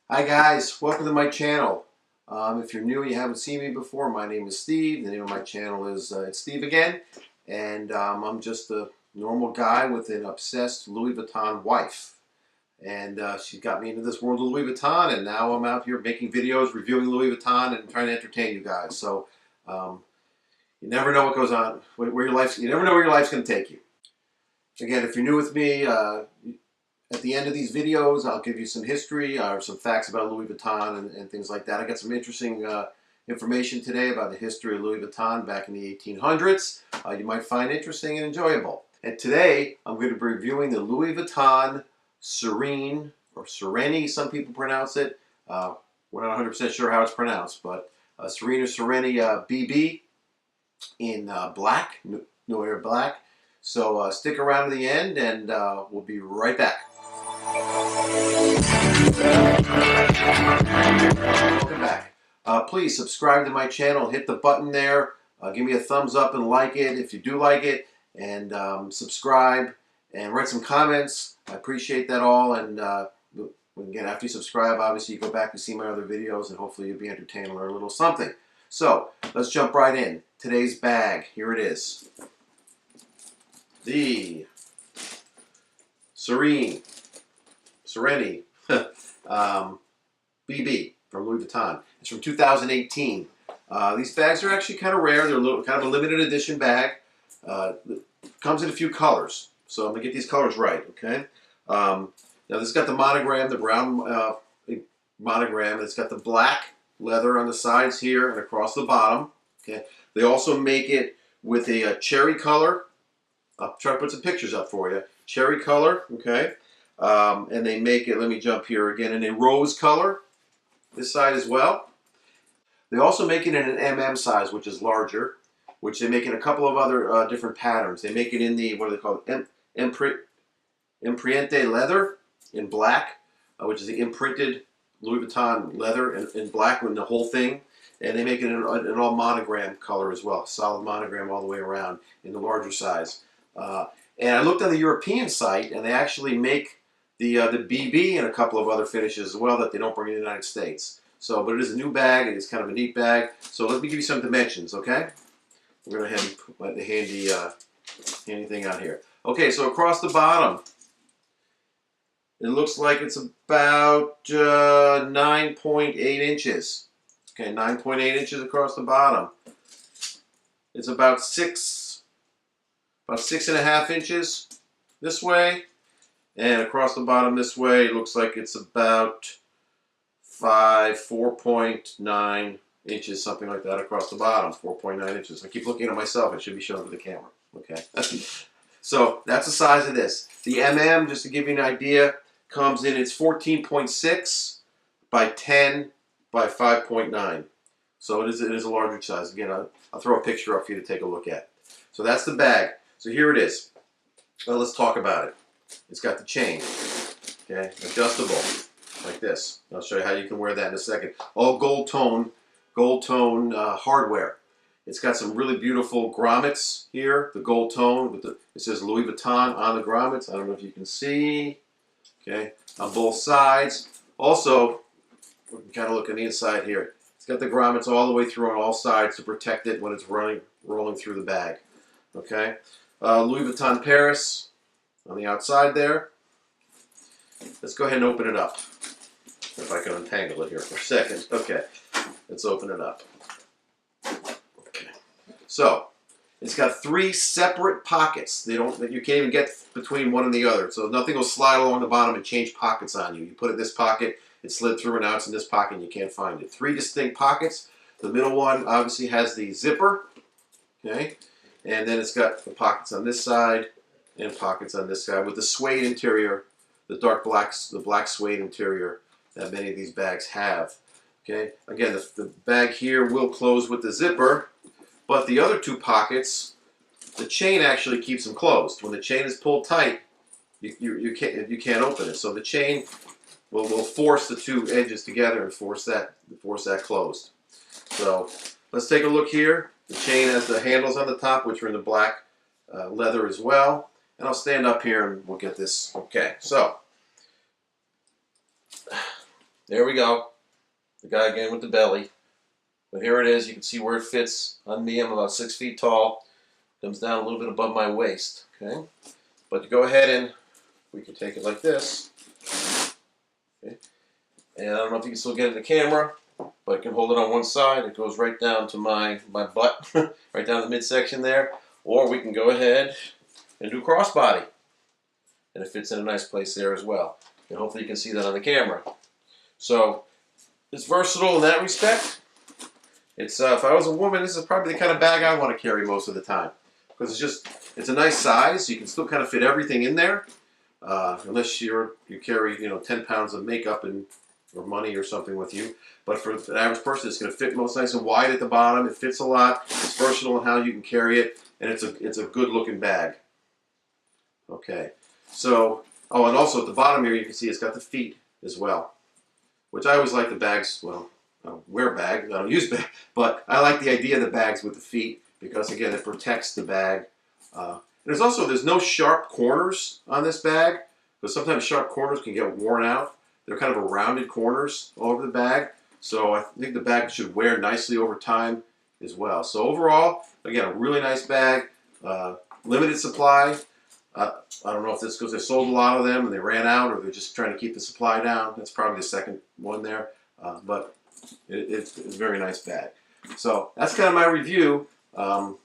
Hi guys, welcome to my channel. If you're new and you haven't seen me before, my name is Steve. The name of my channel is it's Steve again, and I'm just a normal guy with an obsessed Louis Vuitton wife. And she got me into this world of Louis Vuitton, and now I'm out here making videos, reviewing Louis Vuitton, and trying to entertain you guys. So you never know what goes on, you never know where your life's going to take you. Again, if you're new with me, at the end of these videos, I'll give you some history or some facts about Louis Vuitton and things like that. I got some interesting information today about the history of Louis Vuitton back in the 1800s. You might find interesting and enjoyable. And today, I'm going to be reviewing the Louis Vuitton Surene, or Surene, some people pronounce it. We're not 100% sure how it's pronounced, but Surene or Surene BB in black, Noir black. So stick around to the end, and we'll be right back. Welcome back. Please subscribe to my channel. Hit the button there. Give me a thumbs up and like it if you do like it. And subscribe and write some comments. I appreciate that all. And again, after you subscribe, obviously you go back and see my other videos, and hopefully you'll be entertained and learn a little something. So let's jump right in. Today's bag. Here it is. The Surene BB from Louis Vuitton. It's from 2018. These bags are actually kind of rare. They're kind of a limited edition bag. Comes in a few colors. So I'm going to get these colors right, okay? Now this has got the monogram, the brown monogram. It's got the black leather on the sides here and across the bottom. Okay. They also make it with a cherry color. I'll try to put some pictures up for you. Cherry color, okay? And they make it, let me jump here again, in a rose color, this side as well. They also make it in an MM size, which is larger, which they make in a couple of other different patterns. They make it in the, what do they call it, Emprunté leather in black, which is the imprinted Louis Vuitton leather in black with the whole thing. And they make it in an all monogram color as well, solid monogram all the way around in the larger size. And I looked on the European site, and they actually make the BB and a couple of other finishes as well that they don't bring in the United States. So, but it is a new bag. It is kind of a neat bag. So let me give you some dimensions, okay? We're going to have put the handy thing out here. Okay, so across the bottom, it looks like it's about 9.8 inches. Okay, 9.8 inches across the bottom. It's about 6.5 inches this way, and across the bottom this way, it looks like it's about 4.9 inches, something like that across the bottom. 4.9 inches. I keep looking at myself. It should be shown to the camera. Okay. So that's the size of this. The MM, just to give you an idea, comes in, it's 14.6 by 10 by 5.9. So it is a larger size. Again, I'll throw a picture up for you to take a look at. So that's the bag. So here it is. Well, let's talk about it. It's got the chain, okay, adjustable like this. I'll show you how you can wear that in a second. All gold tone hardware. It's got some really beautiful grommets here. The gold tone with it says Louis Vuitton on the grommets. I don't know if you can see. Okay, on both sides. Also, we can kind of look on the inside here. It's got the grommets all the way through on all sides to protect it when it's rolling through the bag. Okay, Louis Vuitton Paris on the outside there. Let's go ahead and open it up. If I can untangle it here for a second. Okay, let's open it up. Okay, so it's got 3 separate pockets. You can't even get between one and the other. So nothing will slide along the bottom and change pockets on you. You put it in this pocket, it slid through, and now it's in this pocket and you can't find it. 3 distinct pockets. The middle one obviously has the zipper. Okay, and then it's got the pockets on this side and pockets on this side with the suede interior, the black suede interior that many of these bags have. Okay, again, the bag here will close with the zipper, but the other 2 pockets, the chain actually keeps them closed. When the chain is pulled tight, you can't open it. So the chain will force the 2 edges together and force that closed. So let's take a look here. The chain has the handles on the top, which are in the black leather as well. And I'll stand up here and we'll get this. Okay, so There we go. The guy again with the belly. But here it is. You can see where it fits on me. I'm about 6 feet tall. Comes down a little bit above my waist. Okay. But to go ahead and we can take it like this. Okay. And I don't know if you can still get it in the camera, but I can hold it on one side. It goes right down to my butt, right down the midsection there. Or we can go ahead and do crossbody. And it fits in a nice place there as well. And hopefully you can see that on the camera. So it's versatile in that respect. It's if I was a woman, this is probably the kind of bag I want to carry most of the time. Because it's a nice size. You can still kind of fit everything in there. Unless you carry 10 pounds of makeup or money or something with you. But for an average person, it's going to fit most nice and wide at the bottom. It fits a lot. It's versatile in how you can carry it, and it's a good looking bag. Okay, so and also at the bottom here you can see it's got the feet as well, which I always like the bags. Well, I don't wear bags, I don't use bags, but I like the idea of the bags with the feet because again it protects the bag. There's no sharp corners on this bag, because sometimes sharp corners can get worn out. They're kind of a rounded corners all over the bag, so I think the bag should wear nicely over time as well. So overall, again, a really nice bag, limited supply. I don't know if this because they sold a lot of them and they ran out, or they're just trying to keep the supply down. That's probably the second one there, but it's a very nice bag. So that's kind of my review of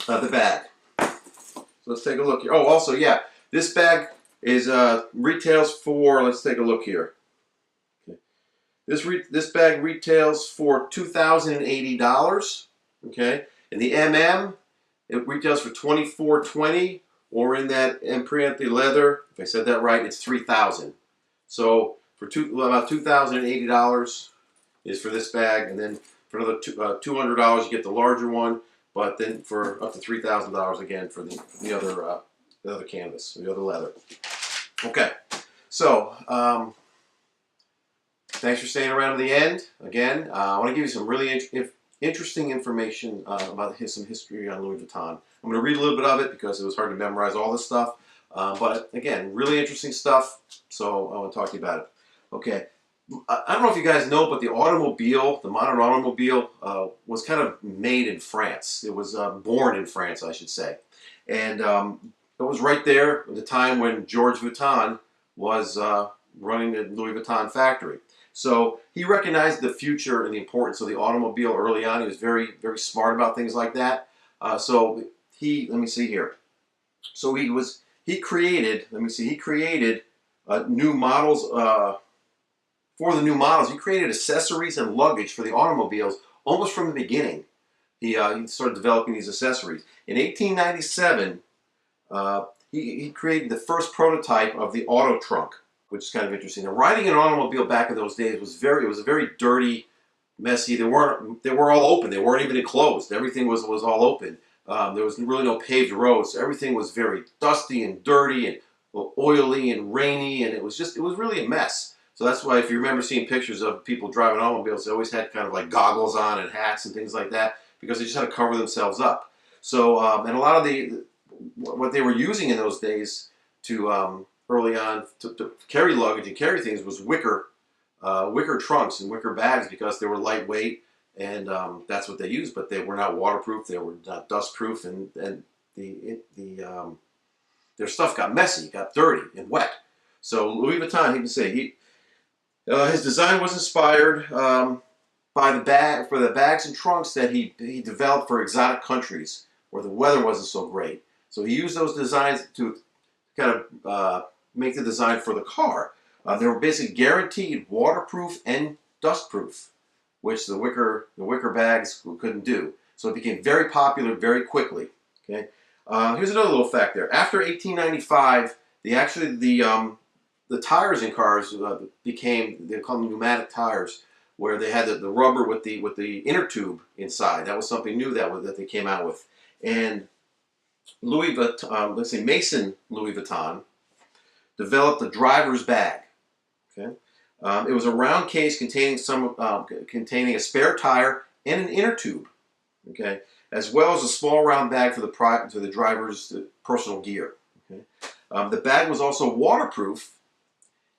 the bag. So let's take a look here. Oh, also, yeah, this bag is retails for. Let's take a look here. Okay. This bag retails for $2,080. Okay, and the it retails for $2,420, or in that Empriante leather. If I said that right, it's $3,000. So for about $2,080 is for this bag, and then for another $200 you get the larger one. But then for up to $3,000 again for the other canvas, the other leather. Okay, so thanks for staying around to the end. Again, I want to give you some really interesting information about some history on Louis Vuitton. I'm going to read a little bit of it because it was hard to memorize all this stuff. But again, really interesting stuff. So I want to talk to you about it. Okay. I don't know if you guys know, but the modern automobile, was kind of made in France. It was born in France, I should say. And it was right there at the time when George Vuitton was running the Louis Vuitton factory. So he recognized the future and the importance of the automobile early on. He was very, very smart about things like that. So let me see here. So he created new models. For the new models, he created accessories and luggage for the automobiles almost from the beginning. He started developing these accessories. In 1897, he created the first prototype of the auto trunk, which is kind of interesting. Now, riding an automobile back in those days was a very dirty, messy. They were all open. They weren't even enclosed. Everything was all open. There was really no paved roads. So everything was very dusty and dirty and oily and rainy, and it was really a mess. So that's why if you remember seeing pictures of people driving automobiles, they always had kind of like goggles on and hats and things like that because they just had to cover themselves up. So and a lot of what they were using in those days to early on to carry luggage and carry things was wicker trunks and wicker bags because they were lightweight, and that's what they used. But they were not waterproof, they were not dustproof, and their stuff got messy, got dirty and wet. So Louis Vuitton, he can say his design was inspired by the bags and trunks that he developed for exotic countries where the weather wasn't so great. So he used those designs to kind of make the design for the car. They were basically guaranteed waterproof and dustproof, which the wicker bags couldn't do. So it became very popular very quickly. Okay. Here's another little fact there. After 1895, the tires in cars they call them pneumatic tires, where they had the rubber with the inner tube inside. That was something new that they came out with. And Louis Vuitton, Maison Louis Vuitton, developed a driver's bag. Okay, it was a round case containing a spare tire and an inner tube. Okay, as well as a small round bag for the driver's personal gear. Okay, the bag was also waterproof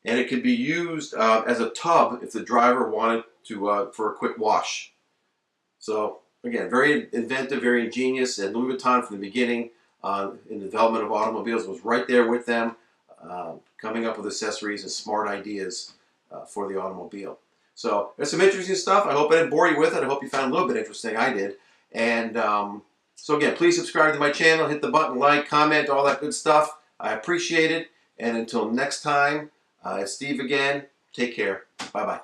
and it could be used as a tub if the driver wanted to for a quick wash. So again, very inventive, very ingenious, and Louis Vuitton from the beginning in the development of automobiles was right there with them, coming up with accessories and smart ideas for the automobile. So there's some interesting stuff. I hope I didn't bore you with it. I hope you found it a little bit interesting. I did. And so again, please subscribe to my channel, hit the button, like, comment, all that good stuff. I appreciate it. And until next time, it's Steve again. Take care. Bye-bye.